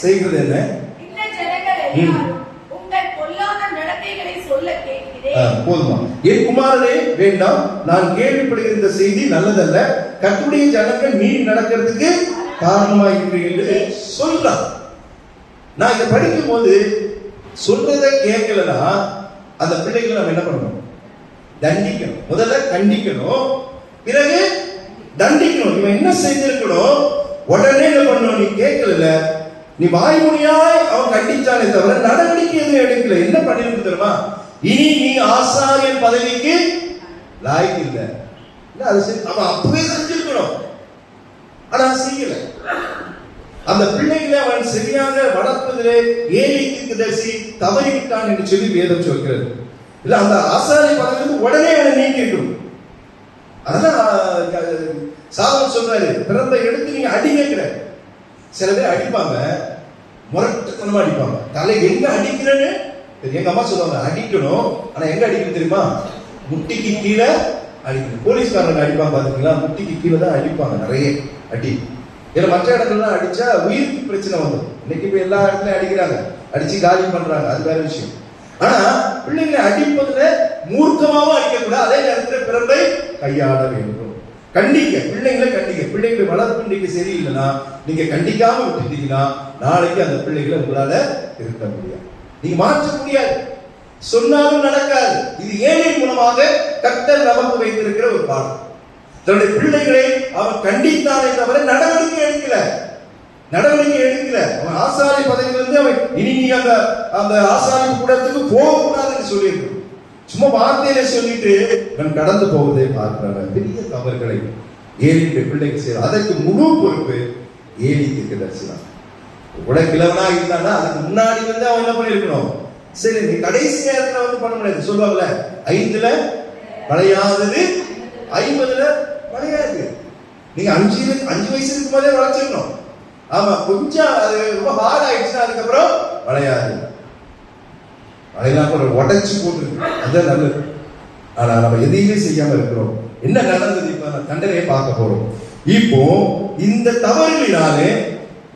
செய்கிறது என்ன? போதுமா? என் குமாரனே வேண்டாம், நான் கேள்விப்படுகிற இந்த செய்தி நல்லதல்ல. கர்த்தருடைய ஜனங்கள் மீறி நடக்கிறதுக்கு காரணமாயிருக்கிறீர்கள் என்று சொல்றான். நான் இதை படிக்கும் போது சொல்றதை கேட்கலன்னா அந்த பிள்ளைகளை நம்ம என்ன பண்ணணும்? தண்டிக்கணும். முதல்ல கண்டிக்கணும், பிறகு தண்டிக்கணும். இவன் என்ன செய்திருக்கணும்? உடனே என்ன பண்ணணும்? நீ கேட்கல, நீ வாய்மொழியாய் அவன் கண்டிச்சானே தவிர நடவடிக்கை எதுவும் எடுக்கல. என்ன பண்ணிருக்கு தெரியுமா? இனி நீ ஆசாரியன் பதவிக்கு லாய்க்கு இல்லை. அவன் அப்பவே செஞ்சிருக்கணும், ஆனா செய்யல. அந்த பிள்ளைகளை அவன் சரியாக வளர்ப்பதிலே ஏழி தீர்க்கதரிசி தவறிவிட்டான் என்று சொல்லி வேதம் சொல்கிறது. இல்ல அந்த ஆசாரிய பதவியிலிருந்து உடனே அவனை நீக்கிடும். அதான் சாதம் சொல்றாரு, பிறந்த எடுத்து நீங்க அடிக்கிற. சில பேர் அடிப்பாங்க, முரட்டுத்தனமா அடிப்பாங்க. தலை எங்க அடிக்கிறேன்னு எங்க அம்மா சொல்லுவாங்க, அடிக்கணும். ஆனா எங்க அடிக்கணும் தெரியுமா? முட்டிக்கு கீழே அடிக்கணும். போலீஸ்காரங்க அடிப்பாங்க பாத்தீங்களா? முட்டிக்கு கீழே தான் அடிப்பாங்க நிறைய அடி. ஏன்னா மற்ற இடங்கள்லாம் அடிச்சா உயிருக்கு பிரச்சனை வரும். இன்னைக்கு இப்ப எல்லா இடத்துலயும் அடிக்கிறாங்க, அடிச்சு காலி பண்றாங்க, அது வேற விஷயம். ஆனா பிள்ளைங்களை அடிப்பதுல மூர்க்கமாவும் அடிக்கக்கூடாது. அதே நேரத்தில் பிறரை கையாள வேண்டும். கண்டிக்க, பிள்ளைங்களை கண்டிக்க. பிள்ளைகளை வளர்ப்பு இன்னைக்கு சரியில்லைன்னா நீங்க கண்டிக்காம விட்டுட்டீங்கன்னா நாளைக்கு அந்த பிள்ளைகளை உங்களால திருத்த முடியாது, நீங்க மாற்ற முடியாது, சொன்னாலும் நடக்காது. இது ஏழையின் மூலமாக கர்த்தர் நமக்கு வைத்திருக்கிற ஒரு பாடம். தன்னுடைய பிள்ளைகளை அவன் கண்டித்தானே தவிர நடவடிக்கை எடுக்கல. அவன் ஆசாரி பதவியிலிருந்து அவன் இனி நீ அந்த ஆசாரி கூடத்துக்கு போகக்கூடாதுன்னு சொல்லியிருக்கணும். சும்மா வார்த்தையில சொல்லிட்டு அவன் கடந்து போவதை பார்க்கிறாங்க. பெரிய தவறுகளை ஏழியுடைய பிள்ளைக்கு செய்யறான். அதற்கு முழு பொறுப்பு ஏழி தீர்க்கதரிசி தான். கூட கிழவனா இருந்தானா அதுக்கு முன்னாடி வந்து அவன் என்ன பண்ணிருக்கணும்? சரி, நீ கடைசி நேரத்துல வந்து பண்ண முடியாது. சொல்லுவாங்கல்ல, 5ல வளையாதது 50ல வளையாது. நீங்க 5 வயசு இருக்கும் போதே வளைச்சிடணும். ஆமா, கொஞ்சம் அது ரொம்ப ஹார்ட் ஆயிடுச்சுன்னா அதுக்கப்புறம் வளையாது. வளையலாம் கூட உடைச்சு போட்டுருக்கு, அதுதான் நல்லது. ஆனா நம்ம எதையுமே செய்யாம இருக்கிறோம். என்ன நடந்தது? இப்ப தண்டனையை பார்க்க போறோம். இப்போ இந்த தவறுகளினாலே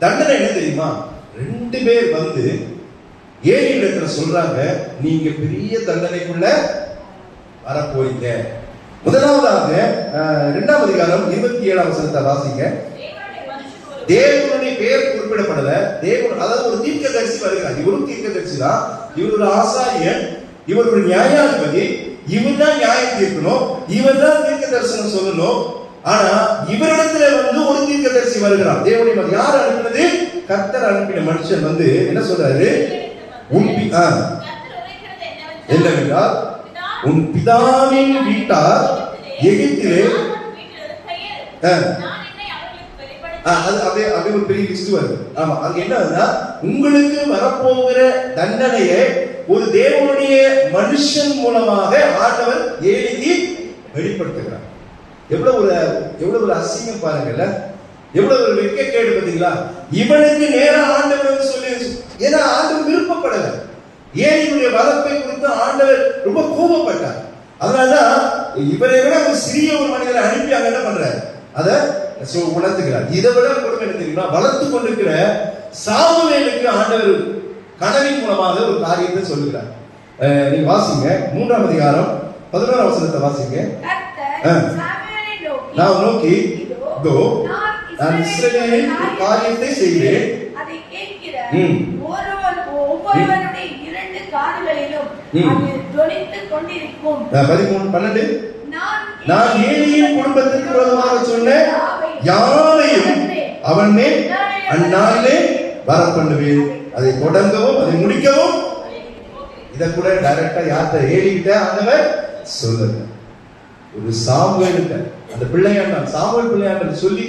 தண்டனை என்ன தெரியுமா? 2 பேர் வந்து ஏழு இடத்துல சொல்றாங்க, நீங்க பெரிய தண்டனைக்குள்ள வரப்போறீங்க. முதலாவதாக 2ஆம் அதிகாரம் 27ஆம் வசனத்தை வாசிங்க. தேவனுடைய பெயர் குறிப்பிடப்படல. தேவன், அதாவது ஒரு தீர்க்கதரிசி வருகிறார். இவரும் தீர்க்கதரிசி தான். இவர் ஒரு ஆசாரியன், இவர் ஒரு நியாயாதிபதி. இவர் தான் நியாயம் தீர்க்கணும், இவர் தான் தீர்க்க தரிசனம் சொல்லணும். ஆனா இவரிடத்துல வந்து ஒரு தீர்க்கதரிசி வருகிறார். தேவனுடைய யார் அனுப்பினது? கர்த்தர் அனுப்பின மனுஷன் வந்து என்ன சொல்றாரு? என்னவென்றால், உன் பிதாவின் வீட்டார் எகிப்திலே, அது அப்படியே ஒரு பெரிய லிஸ்ட் வருது. ஆமா, அங்க என்ன, உங்களுக்கு வரப்போகிற தண்டனையை ஒரு தேவனுடைய மனுஷன் மூலமாக ஆண்டவர் ஏலிக்கு வெளிப்படுத்துகிறார். எவ்வளவு ஒரு அசிங்கம் பாருங்கல்ல, எவ்வளவு ஒரு வெட்கக்கேடு பாத்தீங்களா? இவனுக்கு நேரா ஆண்டவர் சொல்லி, ஏன்னா ஆண்டவர் விருப்பப்படல. ஏலியுடைய வளர்ப்பை குறித்து ஆண்டவர் ரொம்ப கோபப்பட்டார். அதனாலதான் இவரை விட ஒரு சிறிய ஒரு மனிதரை அனுப்பி அங்க என்ன பண்றாரு? அதை உணர்த்துகிறார். இதை விட கொடுமை என்ன தெரியுமா? வளர்த்து கொண்டிருக்கிற சாமுவேலுக்கு ஆண்டவர் கனவின் மூலமாக ஒரு காரியத்தை சொல்லுகிறார். நீங்க வாசிங்க, 3ஆம் அதிகாரம் 11ஆம் வசனத்தை வாசிங்க. நான் நோக்கி, இதோ நான் இஸ்ரவேலில் ஒரு காரியத்தை செய்வேன், அதை கேட்கிற ஒவ்வொருவனுடைய 2 காதுகளிலும் அது தொனித்துக் கொண்டிருக்கும். 13, 12. நான் ஏலியின் குடும்பத்திற்கு விரோதமாக சொன்ன யாரையும் அவன் மேல் அந்நாளிலே வரப்பண்ணுவேன், அதை தொடங்கவும் அதை முடிக்கவும். இத கூட டைரக்டா யார்கிட்ட? ஏலிகிட்ட ஆண்டவர் சொல்லுங்க. ஒரு சாமுவேலுக்கு அந்த பிள்ளையாண்டான், சாமுவேல் பிள்ளையாண்டான் சொல்லி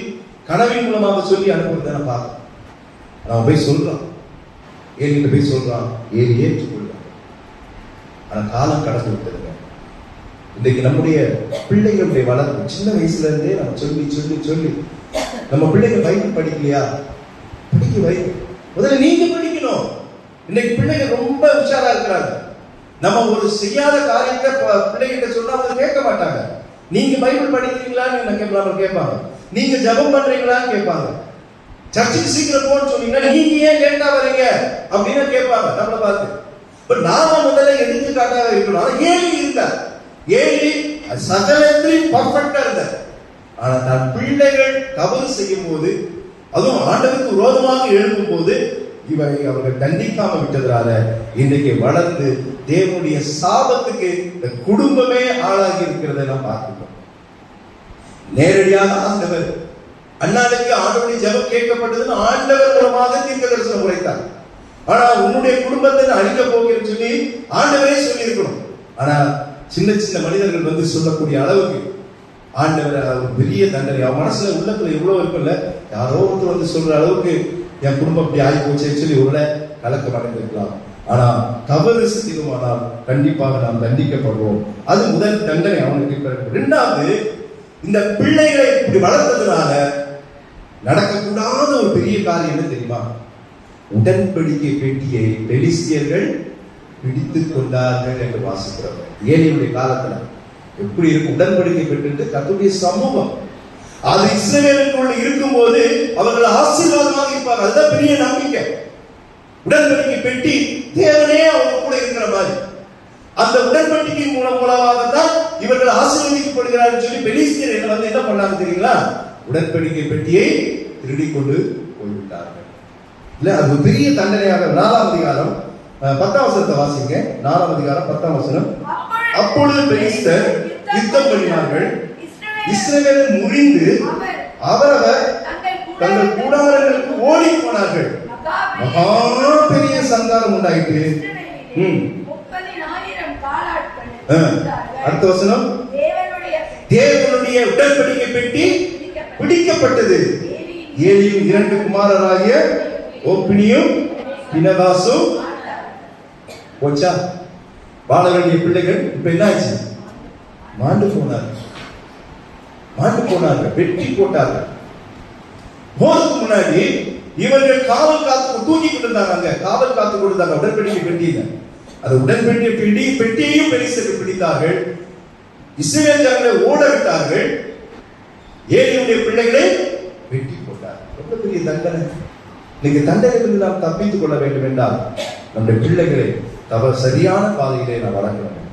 கனவின் மூலமாக சொல்லி அனுப்புறத நான் பார்க்கிறேன். அவன் போய் சொல்றான், ஏலிகிட்ட போய் சொல்றான், ஏலி ஏற்றுக்கொள்றான். ஆனா காலம் கடந்து விட்டதுங்க. இன்னைக்கு நம்முடைய பிள்ளைகளுடைய வளர்ப்பு சின்ன வயசுல இருந்தே நம்ம சொல்லி சொல்லி சொல்லி, நம்ம பிள்ளைங்க பைபிள் படிக்கலையா? படிக்க வை. முதல்ல நீங்க படிக்கணும். இன்னைக்கு பிள்ளைங்க ரொம்ப உஷாரா இருக்கிறாங்க. நம்ம ஒரு செய்யாத காரியத்தை பிள்ளைகிட்ட சொன்னா அவங்க கேட்க மாட்டாங்க. நீங்க பைபிள் படிக்கிறீங்களான்னு கேட்பாங்க. நீங்க ஜெபம் பண்றீங்களான்னு கேட்பாங்க. சர்ச்சுக்கு சீக்கிரம் போன்னு சொன்னீங்கன்னா நீங்க ஏன் லேட்டா வரீங்க அப்படின்னு கேட்பாங்க நம்மளை பார்த்து. பட் நாம முதல்ல எடுத்துக்காட்டாக இருக்கணும். ஆனா ஏலி இருந்தார். ஏலி சகலத்திலும் பர்ஃபெக்டா இருந்தார். ஆனா தன் பிள்ளைகள் தவறு செய்யும் போது, அதுவும் ஆண்டவருக்கு விரோதமாக எழுப்பும் போது, இவரை அவர்கள் தண்டிக்காம விட்டதுனால இன்றைக்கு வளர்ந்து தேவனுடைய சாபத்துக்கு இந்த குடும்பமே ஆளாகி இருக்கிறதை நாம் பார்க்கிறோம். நேரடியாக ஆண்டவர் அண்ணாளுக்கு ஆண்டவருடைய ஜெபம் கேட்கப்பட்டதுன்னு ஆண்டவர் மூலமாக தீர்க்க தரிசனம் உரைத்தார். ஆனா உன்னுடைய குடும்பத்தை அழிக்க போகிறேன்னு சொல்லி ஆண்டவரே சொல்லி இருக்கணும். ஆனா சின்ன சின்ன மனிதர்கள் வந்து சொல்லக்கூடிய அளவுக்கு ஆண்டவர் ஒரு பெரிய தண்டனை அவன் மனசுல உள்ளத்துல எவ்வளவு இருக்குல்ல, யாரோ ஒருத்தர் வந்து சொல்ற அளவுக்கு என் குடும்பம் அப்படி ஆகி போச்சேன்னு சொல்லி உள்ள கலக்கம் அடைந்திருக்கலாம். ஆனா தவறு செய்தோமானால் கண்டிப்பாக நாம் தண்டிக்கப்படுவோம். அது முதல் தண்டனை அவனுக்கு. இரண்டாவது, இந்த பிள்ளைகளை இப்படி வளர்த்ததுனால நடக்கக்கூடாத ஒரு பெரிய காரியம் என்ன தெரியுமா? உடன்படிக்கை பெட்டியை பெலிஸ்தியர்கள் பிடித்துக் கொண்டார்கள் என்று வாசிக்கிறோம். ஏலியுடைய காலத்துல எப்படி இருக்கும்? உடன்படிக்கை பெற்று கர்த்தருடைய சமூகம் அது இஸ்ரவேலுக்குள்ள இருக்கும் போது அவர்கள் ஆசீர்வாதமாக இருப்பாங்க. அதுதான் பெரிய நம்பிக்கை. உடன்படிக்கை பெட்டி தேவனே அவங்க கூட இருக்கிற மாதிரி. அந்த உடன்படிக்கை மூலமாகத்தான் இவர்கள் ஆசீர்வதிக்கப்படுகிறார்கள் சொல்லி பெலிஸ்தியர்கள் வந்து என்ன பண்ணாங்க தெரியுங்களா? உடன்படிக்கை பெட்டியை திருடி கொண்டு போய்விட்டார்கள். இல்ல, அது ஒரு பெரிய தண்டனையாக. 4ஆம் அதிகாரம் 10ஆம் வசனத்தை வாசிங்க. 4ஆம் அதிகாரம் 10ஆம் வசனம். அப்பொழுது பெலிஸ்தர் யுத்தம் பண்ணினார்கள். இஸ்ரவேல் முறிந்து அவரவர் தங்கள் கூடாரங்களுக்கு ஓடி போனார்கள். மகா பெரிய சங்காரம் உண்டாயிற்று. அடுத்த வசனம், தேவனுடைய உடன்படிக்கை பெட்டி பிடிக்கப்பட்டது. ஏலியும் 2 குமாரராகிய ஓப்னியும் பினகாசும் போச்சா? வாழ வேண்டிய பிள்ளைகள் இப்ப என்ன ஆச்சு? மாண்டு போனார்கள், வெற்றி போட்டார்கள். போறதுக்கு முன்னாடி இவர்கள் காவல் காத்து தூங்கிக்கிட்டு இருந்தாங்க. காவல் காத்து கொடுத்தாங்க உடன்படிக்கை பெட்டியில. அந்த உடன்படிக்கை பெட்டியையும் பெலிஸ்தர்கள் பிடித்தார்கள். இஸ்ரவேல் ஜனங்களை ஓட விட்டார்கள். ஏலியுடைய பிள்ளைகளை வெட்டி போட்டார்கள். எவ்வளவு பெரிய தண்டனை! இன்னைக்கு தண்டனையிலிருந்து நாம் தப்பித்துக் கொள்ள வேண்டும் என்றால் நம்முடைய பிள்ளைகளை சரியான பாதையிலே நாம் வளர்க்க வேண்டும்.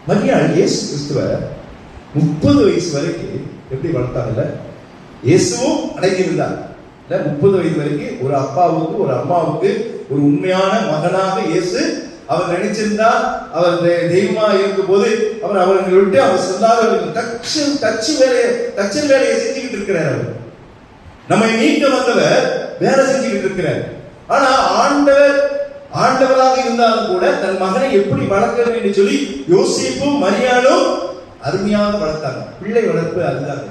மரியாள் இயேசு கிறிஸ்துவ 30 வயசு வரைக்கும் எப்படி வளர்த்தாங்கல்ல? இயேசுவும் அடங்கியிருந்தார். 30 வயது வரைக்கும் ஒரு அப்பாவுக்கு ஒரு அம்மாவுக்கு ஒரு உண்மையான மகனாக இயேசு அவர் நினைச்சிருந்தா, அவர் தெய்வமா இருக்கும் போது அவர் அவர்களை விட்டு அவர் சொல்லாதவர்கள் தச்சல் வேலையை செஞ்சுக்கிட்டு இருக்கிறார். அவர் நம்மை மீட்க வந்தவர் வேலை செஞ்சுக்கிட்டு இருக்கிறார். ஆனா ஆண்டவராக இருந்தாலும் கூட தன் மகனை எப்படி வளர்க்க வேண்டும் சொல்லி யோசேப்பும் மரியாளும் அருமையாக வளர்த்தாங்க. பிள்ளை வளர்ப்பு அதுதான்.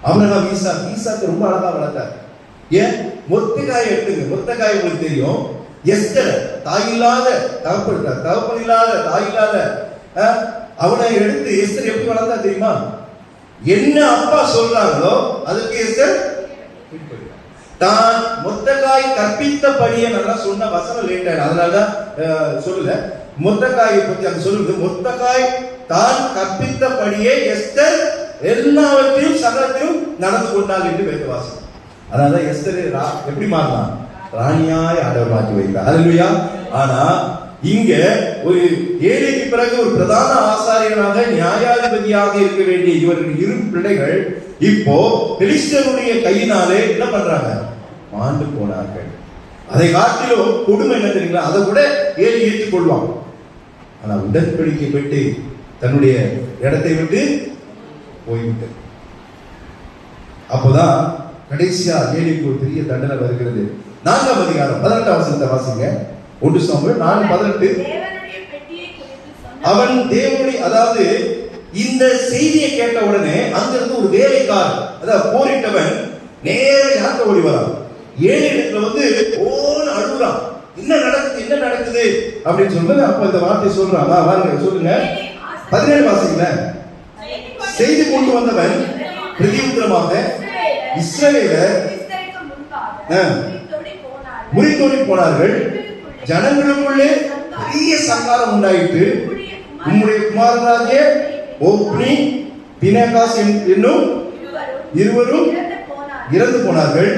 அவனெல்லாம் ஈசாக்கு ரொம்ப அழகா வளர்த்தார். ஏன்? மொர்தெகாயை எடுத்துங்க. மொர்தெகாய் உங்களுக்கு தெரியும். எஸ்தர் தாயில்லாத தகப்பன் இல்லாத தாயில்லாத அவனை எடுத்து எஸ்தர் எப்படி வளர்த்தா தெரியுமா? என்ன அப்பா சொல்றாங்களோ அதுக்கு எஸ்தர் தான் மொர்தெகாய் கற்பித்தபடியே நல்லா சொன்ன வசனம் லேட் ஆயிடும். அதனாலதான் சொல்லல. மொர்தெகாயை பத்தி அங்க சொல்லுது. மொர்தெகாய் தான் கற்பித்தபடியே எஸ்தர் எல்லாவற்றையும் சகலத்தையும் நடந்து கொண்டாள் என்று வேதவாசம். அதனால எஸ்தர் எப்படி மாறலாம்? ராணியாய் ஆண்டவர் மாற்றி வைத்தார். அல்லேலூயா. ஆனா இங்க ஒரு ஏழைக்கு பிறகு ஒரு பிரதான ஆசாரியனாக நியாயாதிபதியாக இருக்க வேண்டிய இவர்கள் இரு பிள்ளைகள் இப்போ பெலிஸ்தருடைய கையினாலே என்ன பண்றாங்க? மாண்டு போனார்கள். அதை காட்டிலும் கொடுமை என்ன தெரியுங்களா? அதை கூட ஏழை ஏற்றுக்கொள்வான். ஆனா உடன்படிக்கை பெற்று தன்னுடைய இடத்தை விட்டு போய்விட்டது. அப்போதான் கடைசியா ஏழைக்கு ஒரு பெரிய தண்டனை வருகிறது. 4ஆம் அதிகாரம் 18ஆம் வசனத்தை வாசிங்க. 1 சாமுவேல் 4:18. அவன் தேவனுடைய, அதாவது இந்த செய்தியை கேட்ட உடனே அங்கிருந்து ஒரு வேலைக்காரன், அதாவது போரிட்டவன் நேர யார்கிட்ட ஓடி வரான்? ஏழை இடத்துல ஓன்னு அழுகுறான். என்ன நடக்குது அப்படின்னு சொல்லுங்க. அப்ப இந்த வார்த்தை சொல்றான். வாங்க சொல்லுங்க. 17 வாசிங்க. செய்தி கொண்டு வந்தவன் பிரதியுத்தரமாக இஸ்ரவேலர் முறித்தோடி போனார்கள். ஜனங்களுக்குள்ளே பெரிய சங்காரம் உண்டாயிற்று. உம்முடைய குமாரனாகிய ஓப்னி பினகாஸ் என்னும் இருவரும் இறந்து போனார்கள்.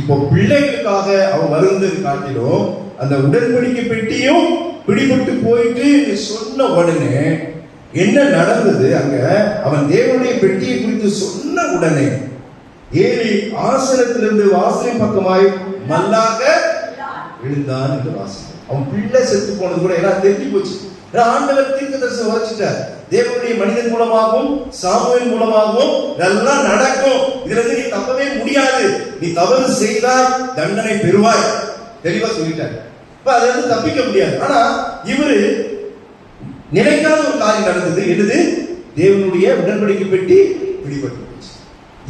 இப்போ பிள்ளைகளுக்காக அவன் வருந்தது காட்டிலும் அந்த உடன்படிக்கை பெட்டியும் பிடிபட்டு போயிட்டு சொன்ன உடனே என்ன நடந்தது? அங்க அவன் தேவனுடைய பெட்டியை குறித்து சொன்ன உடனே ஏலி ஆசனத்திலிருந்து வாசலின் பக்கமாய் மல்லாக விழுந்தான் என்று வாசிக்கிறோம். அவன் பிள்ளை செத்து போனது கூட எல்லாம் தெரிஞ்சு போச்சு. ஆண்டவர் தீர்க்கதரிசனம் உரைச்சிட்டார். தேவனுடைய மனிதன் மூலமாகவும் சாமுவேல் மூலமாகவும் இதெல்லாம் நடக்கும். இதுல இருந்து நீ தப்பவே முடியாது. நீ தவறு செய்தால் தண்டனை பெறுவாய். தெளிவா சொல்லிட்டார். இப்ப அதுல இருந்து தப்பிக்க முடியாது. ஆனா இவரு நினைக்காத ஒரு காரியம் நடந்தது. என்னது? தேவனுடைய உடன்படிக்கை பெட்டி பிடிபட்டு போச்சு.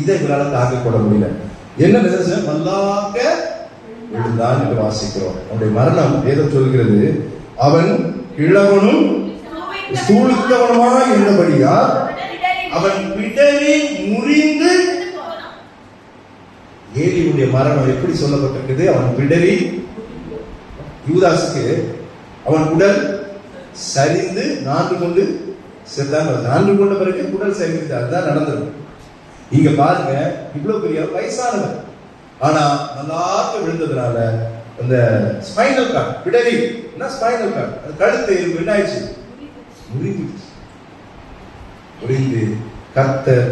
இதை இவரால் தாங்கிக் கொள்ள முடியல. என்ன நிதர்சனம்? மல்லாக்க விழுந்தான் என்று வாசிக்கிறோம். அவனுடைய மரணம் வேதம் சொல்கிறது, அவன் கிழவனும் ஸ்தூலித்தவனுமாய் இருந்தபடியால் அவன் பிடரி முறிந்து. ஏலியுடைய மரணம் எப்படி சொல்லப்பட்டிருக்குது? அவன் பிடரி, யூதாசுக்கு அவன் உடல் சரிந்து 4 கொண்டு செத்தான். 4 கொண்ட பிறகு உடல் சரிந்து. அதுதான் நடந்தது. இங்க பாருங்க, இவ்வளவு பெரிய வயசானவர், ஆனா நல்லாக்க விழுந்ததுனால அந்த ஸ்பைனல் கார்டு, பிடரி ஸ்பைனல் கார்டு, அது கழுத்து என்ன ஆயிடுச்சு? முறிந்து கர்த்தர்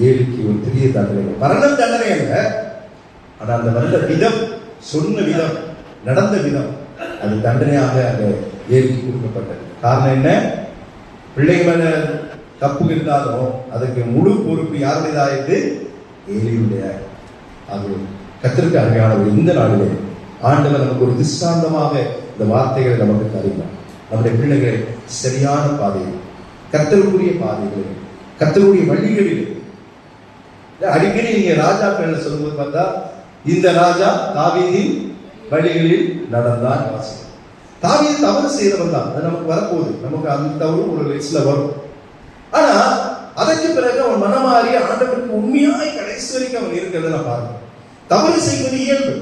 ஏலிக்கு ஒரு பெரிய தண்டனை, மரணம் தண்டனை அல்ல, ஆனா அந்த வந்த விதம், சொன்ன விதம், நடந்த விதம், அது தண்டனையாக அந்த ஏலிக்கு கொடுக்கப்பட்டது. காரணம் என்ன? பிள்ளைங்க மேல தப்பு இருந்தாலும் அதுக்கு முழு பொறுப்பு யாருடையதாயிட்டு? ஏலியுடைய. அது கர்த்தருக்கு அருமையானது. இந்த நாளிலே ஆண்டவர் நமக்கு ஒரு திஷ்டாந்தமாக இந்த வார்த்தைகளை நமக்கு தருகிறார். நம்முடைய பிள்ளைகளை சரியான பாதையில், கர்த்தருக்குரிய பாதைகளில், கர்த்தருடைய வழிகளில் அடிக்கடி நீங்க ராஜாக்கள் சொல்லும்போது பார்த்தா இந்த ராஜா தாவீதின் வழிகளில் நடந்தான் வாசிக்கும். தாவீது தவறு செய்யறவன் தான், அது நமக்கு வரப்போகுது, நமக்கு அந்த தவறு ஒரு லிஸ்ட்ல வரும். ஆனா அதற்கு பிறகு அவன் மனமாறி ஆண்டவருக்கு உண்மையாய் கடைசி வரைக்கும் அவன் இருக்கிறத நான் பார்க்கிறேன். தவறு செய்வது இயல்பு,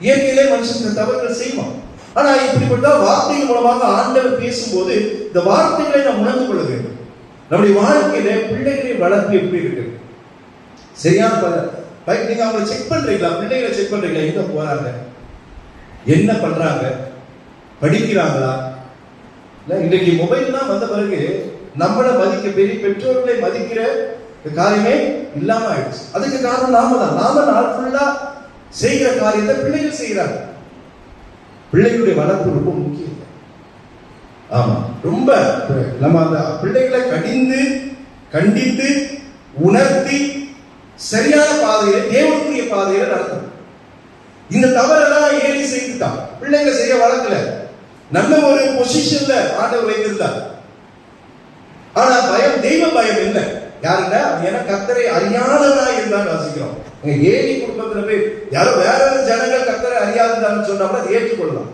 இயற்கையிலே மனுஷன் தவறுகள் செய்வான். ஆனா இப்படிப்பட்ட வார்த்தைகள் மூலமாக ஆண்டவர் பேசும்போது இந்த வார்த்தைகளை நாம் உணர்ந்து கொள்ள வேண்டும். நம்முடைய வாழ்க்கையில பிள்ளைகளின் வளர்ப்பு எப்படி இருக்கு? சரியான நீங்க அவங்களை செக் பண்றீங்களா? பிள்ளைகளை செக் பண்றீங்களா? எங்க போறாங்க, என்ன பண்றாங்க, படிக்கிறாங்களா? இன்றைக்கு மொபைல்லாம் வந்த பிறகு நம்மளை மதிக்க, பெரிய பெற்றோர்களை மதிக்கிற காரியமே இல்லாம ஆயிடுச்சு. அதுக்கு காரணம் நாம நாள் ஃபுல்லா செய்கிற காரியத்தை பிள்ளைகள் செய்யறாங்க. பிள்ளைகளுடைய வளர்ப்பு ரொம்ப முக்கியம். ஆமா, ரொம்ப நம்ம அந்த பிள்ளைகளை கண்டித்து உணர்த்தி சரியான பாதையில, தேவனுடைய பாதையில நடத்தணும். இந்த தவறெல்லாம் ஏறி செய்துட்டான், பிள்ளைங்க செய்ய வளர்க்கல. நல்ல ஒரு பொசிஷன்ல ஆண்டவர் வைத்திருந்தார். ஆனா பயம், தெய்வ பயம் இல்லை. யாருன்னா என கர்த்தரை அறியாதவனா இருந்தான்னு வாசிக்கிறோம். ஏழி குடும்பத்துல போய் யாரோ வேற ஜனங்கள் கர்த்தரை அறியாததான்னு சொன்னா ஏற்றுக்கொள்ளலாம்.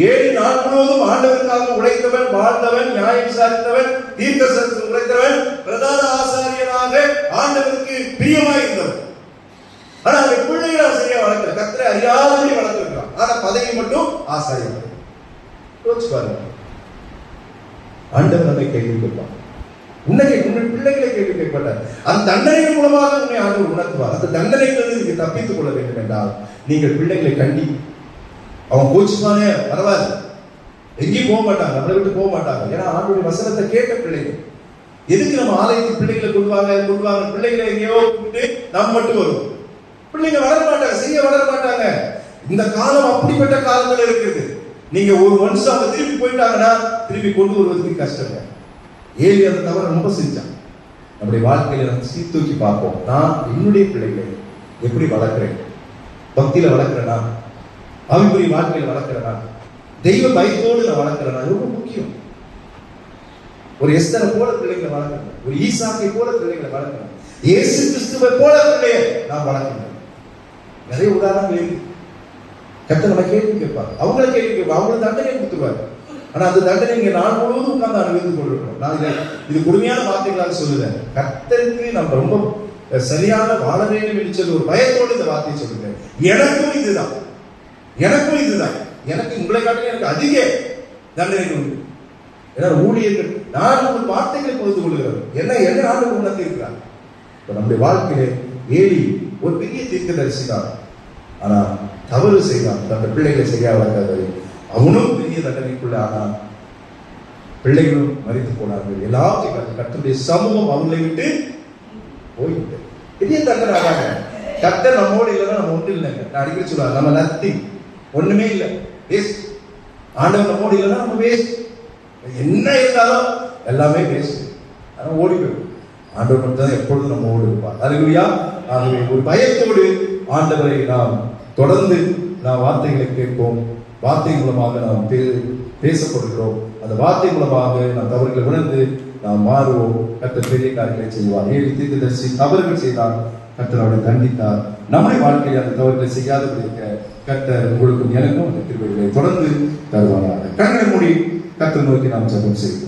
7 நாள் முழுவதும் ஆண்டவருக்காக உழைத்தவன், வாழ்ந்தவன், நியாயம் விசாரித்தவன், தீர்க்கதரிசி உழைத்தவன், பிரதான ஆசாரியனாக ஆண்டவருக்கு பிரியமாய் இருந்தவன். ஆனா அந்த பிள்ளைகளை சரியா வளர்க்கல, கர்த்தரை அறியாதபடி வளர்த்திருக்கிறான். ஆனா பதவி மட்டும் ஆசாரியன். யோசிச்சு பாருங்க, ஆண்டவர் நம்மை கேள்வி கேட்பான். உன்னை பிள்ளைகளை கேள்வி கேட்பார். அந்த தண்டனை மூலமாக உன்னை ஆண்டவர் உணர்த்துவார். அந்த தண்டனையிலிருந்து நீங்க தப்பித்துக் கொள்ள வேண்டும் என்றால் நீங்கள் பிள்ளைகளை கண்டி, அவன் கோச்சுமானே பரவாயில்ல, எங்கேயும் போக மாட்டாங்க, நம்மளை விட்டு போக மாட்டாங்க. ஏன்னா ஆண்டவருடைய வசனத்தை கேட்ட பிள்ளைகள். எதுக்கு நம்ம ஆலயத்துக்கு பிள்ளைகளை கொள்வாங்க, பிள்ளைகளை எங்கேயோ கூப்பிட்டு நாம் மட்டும் வருவோம். பிள்ளைங்க வளர மாட்டாங்க, செய்ய வளர மாட்டாங்க. இந்த காலம் அப்படிப்பட்ட காலங்கள் இருக்குது. நீங்க ஒரு வருஷம் அவங்க திருப்பி போயிட்டாங்கன்னா திருப்பி கொண்டு வருவதற்கு கஷ்டம். ஏழு அந்த தவிர ரொம்ப செஞ்சான். நம்முடைய வாழ்க்கையில நம்ம சீர்தூக்கி பார்ப்போம். நான் என்னுடைய பிள்ளைகளை எப்படி வளர்க்கிறேன்? பக்தியில வளர்க்கிறேனா? ஆவிக்குரிய வாழ்க்கையில வளர்க்கிறேனா? தெய்வ பயத்தோடு நான் வளர்க்கிறேனா? ரொம்ப முக்கியம். ஒரு எஸ்தரை போல பிள்ளைகளை வளர்க்கணும், ஒரு ஈசாக்கை போல பிள்ளைகளை வளர்க்கணும், இயேசு கிறிஸ்துவை போல பிள்ளையை நான் வளர்க்கணும். நிறைய உதாரணங்கள் இருக்கு. கர்த்தர் நம்ம கேள்வி கேட்பாங்க, அவங்கள கேள்வி கேட்பாங்க, அவங்களுக்கு தண்டனை கொடுத்துருவாரு. ஆனா அந்த தண்டனை இங்க நாள் முழுவதும் உட்கார்ந்து அனுபவித்துக் கொண்டிருக்கிறோம். நான் இது கொடுமையான வார்த்தைகளாக சொல்லுவேன். கர்த்தருக்கு நம்ம ரொம்ப சரியான வாழ வேண்டும் என்று சொல்லி ஒரு பயத்தோடு இந்த வார்த்தையை சொல்லுங்க. எனக்கும் இதுதான், எனக்கு உங்களை காட்டிலும் எனக்கு அதிக தண்டனை உண்டு. ஏன்னா ஊழியர்கள் நான் உங்கள் வார்த்தைகளை பகிர்ந்து கொள்கிறேன். என்ன ஆண்டு உணர்த்தி இருக்கிறார். நம்முடைய வாழ்க்கையிலே ஏலி ஒரு பெரிய தீர்க்கதரிசி தான். ஆனா தவறு செய்தான், தன்னுடைய பிள்ளைகளை சரியா வளர்க்காதது. அவனும் பெரிய தண்டனைக்குள்ள ஆனான். பிள்ளைகளும் மரித்து போனார்கள். எல்லாத்தையும் கர்த்தருடைய சமூகம் அவங்களை விட்டு போய்விட்டு பெரிய தண்டனை ஆகாங்க. கர்த்தர் நம்மோடு இல்லைன்னா நம்ம ஒன்றும் இல்லைங்க. நான் அடிக்கடி சொல்லுவாங்க, நம்ம நத்திங், ஒண்ணுமே இல்லை, வேஸ்ட். ஆண்டவர் நம்மோடு இல்லைன்னா நம்ம வேஸ்ட். என்ன இருந்தாலும் எல்லாமே வேஸ்ட். ஆனா ஓடி போயிடும். ஆண்டவர் மட்டும் தான் எப்பொழுதும் நம்ம ஓடி இருப்பார். அல்லேலூயா. ஆகவே ஒரு பயத்தோடு ஆண்டவரை நாம் தொடர்ந்து நாம் வார்த்தைகளை கேட்போம். வார்த்தை மூலமாக நாம் பேசப்படுகிறோம். அந்த வார்த்தை மூலமாக நாம் தவறுகளை உணர்ந்து நாம் மாறுவோம். கர்த்தர் பெரிய காரியங்களை செய்வார். ஏழு தீர்க்கதரிசி தவறுகள் செய்தார், கர்த்தர் அவரை தண்டித்தார். நம்முடைய வாழ்க்கையில் அந்த தவறுகளை செய்யாதபடி இருக்க கர்த்தர் உங்களுக்கும் எனக்கும் அந்த கிருபைகளை தொடர்ந்து தருவாராக. கண்களை மூடி கர்த்தர் நோக்கி நாம் ஜெபம் செய்வோம்.